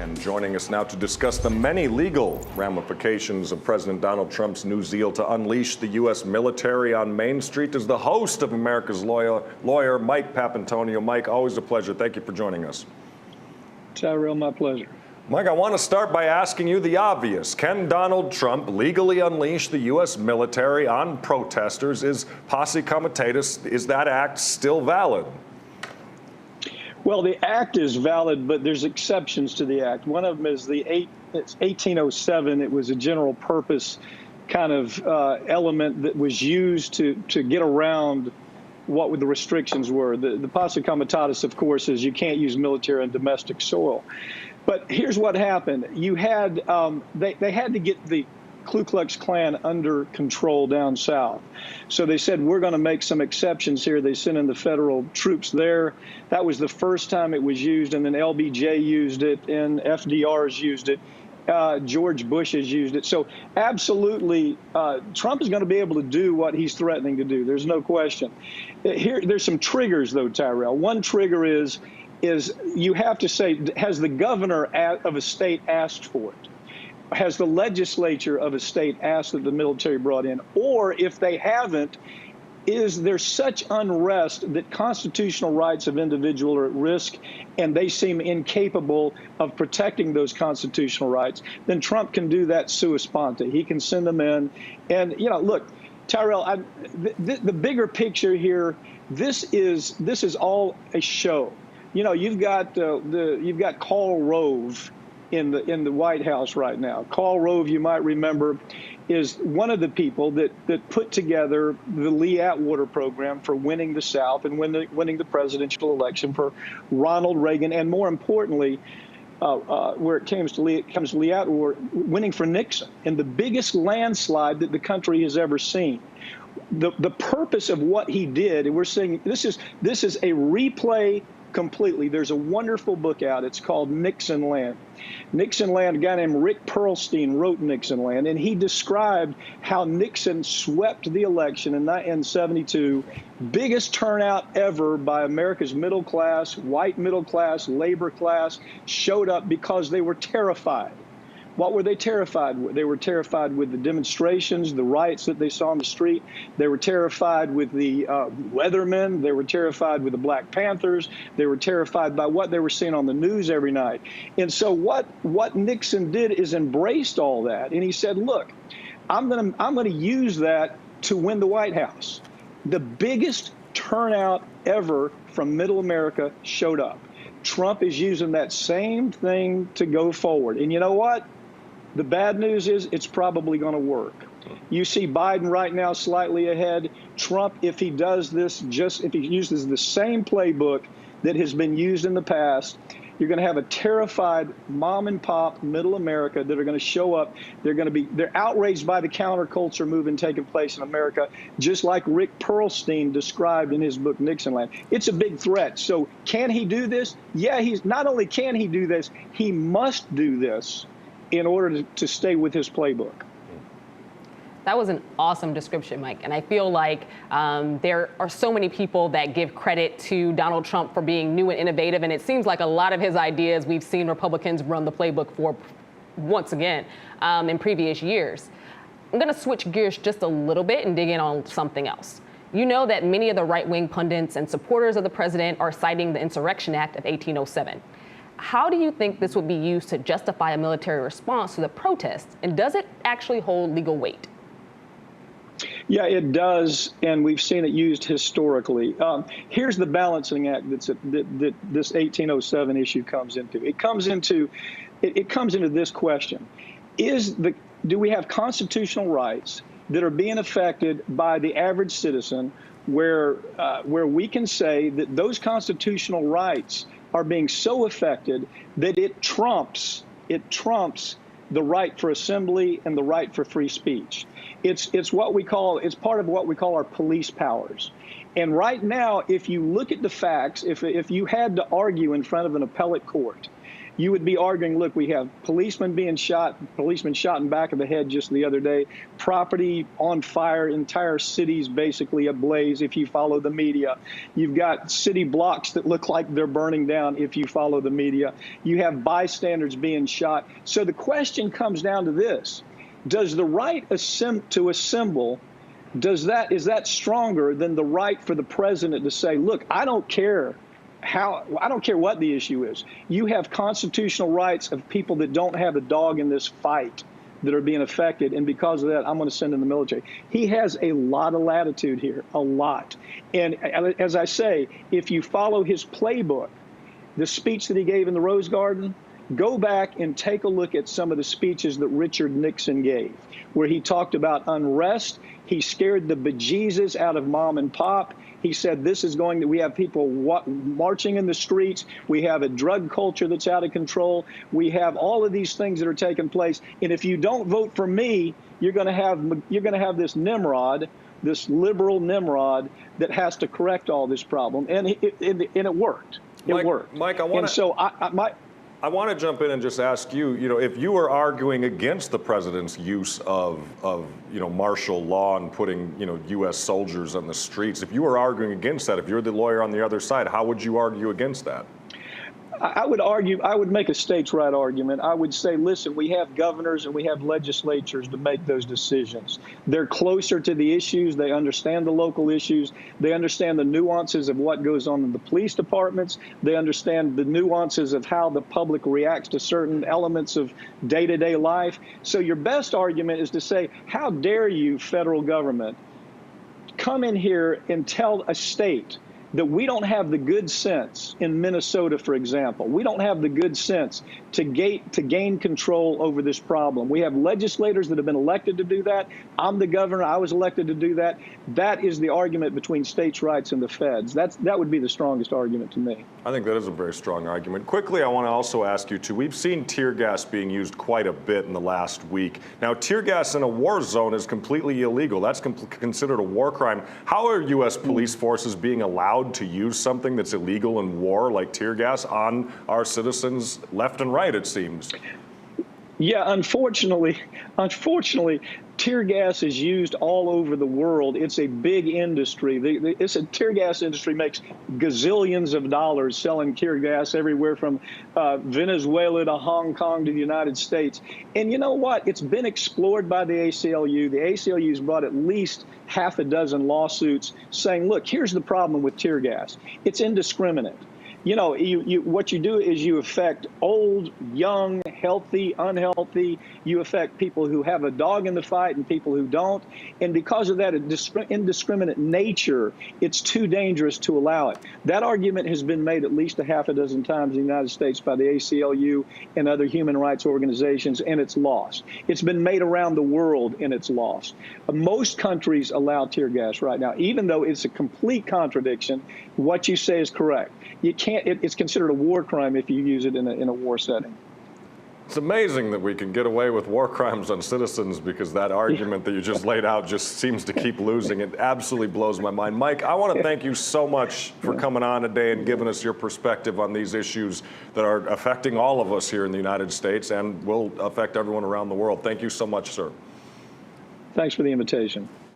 And joining us now to discuss the many legal ramifications of President Donald Trump's new zeal to unleash the U.S. military on Main Street is the host of America's Lawyer, Mike Papantonio. Mike, always a pleasure. Thank you for joining us. Tyrell, my pleasure. Mike, I want to start by asking you the obvious. Can Donald Trump legally unleash the U.S. military on protesters? Is Posse Comitatus, is that act still valid? Well, the act is valid, but there's exceptions to the act. One of them is it's 1807. It was a general purpose kind of element that was used to get around what the restrictions were. The Posse Comitatus, of course, is you can't use military on domestic soil. But here's what happened. You had they had to get the Ku Klux Klan under control down south. So they said, we're going to make some exceptions here. They sent in the federal troops there. That was the first time it was used, and then LBJ used it, and FDR's used it. George Bush has used it. So absolutely, Trump is going to be able to do what he's threatening to do. There's no question. There's some triggers, though, Tyrell. One trigger is you have to say, has the governor of a state asked for it? Has the legislature of a state asked that the military brought in? Or if they haven't, is there such unrest that constitutional rights of individuals are at risk and they seem incapable of protecting those constitutional rights? Then Trump can do that sua sponte. He can send them in. And, you know, look, Tyrell, the bigger picture here, this is all a show. You know, you've got Karl Rove in the White House right now. Karl Rove, you might remember, is one of the people that put together the Lee Atwater program for winning the South and winning the presidential election for Ronald Reagan, and more importantly, where it comes to Lee Atwater, winning for Nixon in the biggest landslide that the country has ever seen. The purpose of what he did, and we're saying this is a replay completely. There's a wonderful book out. It's called Nixonland. Nixonland, a guy named Rick Perlstein wrote Nixonland, and he described how Nixon swept the election in 72, biggest turnout ever by America's middle class, white middle class, labor class, showed up because they were terrified. What were they terrified with? They were terrified with the demonstrations, the riots that they saw on the street. They were terrified with the Weathermen. They were terrified with the Black Panthers. They were terrified by what they were seeing on the news every night. And so what Nixon did is embraced all that. And he said, look, I'm gonna use that to win the White House. The biggest turnout ever from middle America showed up. Trump is using that same thing to go forward. And you know what? The bad news is it's probably going to work. You see Biden right now slightly ahead. Trump, if he does this, if he uses the same playbook that has been used in the past, you're going to have a terrified mom and pop middle America that are going to show up. They're outraged by the counterculture movement taking place in America, just like Rick Perlstein described in his book Nixonland. It's a big threat. So can he do this? Yeah, he's not only can he do this, he must do this in order to stay with his playbook. That was an awesome description, Mike. And I feel like there are so many people that give credit to Donald Trump for being new and innovative. And it seems like a lot of his ideas we've seen Republicans run the playbook for once again in previous years. I'm going to switch gears just a little bit and dig in on something else. You know that many of the right-wing pundits and supporters of the president are citing the Insurrection Act of 1807. How do you think this would be used to justify a military response to the protests? And does it actually hold legal weight? Yeah, it does, and we've seen it used historically. Here's the balancing act that this 1807 issue comes into. It comes into this question: do we have constitutional rights that are being affected by the average citizen, where we can say that those constitutional rights are being so affected that it trumps the right for assembly and the right for free speech. It's part of what we call our police powers. And right now, if you look at the facts, if you had to argue in front of an appellate court you would be arguing, look, we have policemen shot in the back of the head just the other day, property on fire, entire cities basically ablaze if you follow the media. You've got city blocks that look like they're burning down if you follow the media. You have bystanders being shot. So the question comes down to this. Does the right to assemble, is that stronger than the right for the president to say, look, I don't care what the issue is. You have constitutional rights of people that don't have a dog in this fight that are being affected, and because of that, I'm going to send in the military. He has a lot of latitude here, a lot. And as I say, if you follow his playbook, the speech that he gave in the Rose Garden, go back and take a look at some of the speeches that Richard Nixon gave, where he talked about unrest. He scared the bejesus out of mom and pop. He said we have people marching in the streets. We have a drug culture that's out of control. We have all of these things that are taking place. And if you don't vote for me, you're going to have this Nimrod, this liberal Nimrod that has to correct all this problem. And it worked. It worked. Mike, I want to jump in and just ask you, if you were arguing against the president's use of martial law and putting, U.S. soldiers on the streets, if you were arguing against that, if you're the lawyer on the other side, how would you argue against that? I would make a states' right argument. I would say, listen, we have governors and we have legislatures to make those decisions. They're closer to the issues. They understand the local issues. They understand the nuances of what goes on in the police departments. They understand the nuances of how the public reacts to certain elements of day-to-day life. So your best argument is to say, how dare you, federal government, come in here and tell a state that we don't have the good sense in Minnesota, for example. We don't have the good sense to gain control over this problem. We have legislators that have been elected to do that. I'm the governor. I was elected to do that. That is the argument between states' rights and the feds. That would be the strongest argument to me. I think that is a very strong argument. Quickly, I want to also ask you, too, we've seen tear gas being used quite a bit in the last week. Now, tear gas in a war zone is completely illegal. That's considered a war crime. How are U.S. police forces being allowed to use something that's illegal in war, like tear gas, on our citizens left and right, it seems? Yeah, unfortunately, tear gas is used all over the world. It's a big industry. The tear gas industry makes gazillions of dollars selling tear gas everywhere from Venezuela to Hong Kong to the United States. And you know what? It's been explored by the ACLU. The ACLU's brought at least half a dozen lawsuits saying, look, here's the problem with tear gas. It's indiscriminate. What you do is you affect old, young, healthy, unhealthy. You affect people who have a dog in the fight and people who don't. And because of that indiscriminate nature, it's too dangerous to allow it. That argument has been made at least a half a dozen times in the United States by the ACLU and other human rights organizations, and it's lost. It's been made around the world, and it's lost. Most countries allow tear gas right now, even though it's a complete contradiction. What you say is correct. You can't. It's considered a war crime if you use it in a war setting. It's amazing that we can get away with war crimes on citizens because that argument that you just laid out just seems to keep losing. It absolutely blows my mind. Mike, I want to thank you so much for coming on today and giving us your perspective on these issues that are affecting all of us here in the United States and will affect everyone around the world. Thank you so much, sir. Thanks for the invitation.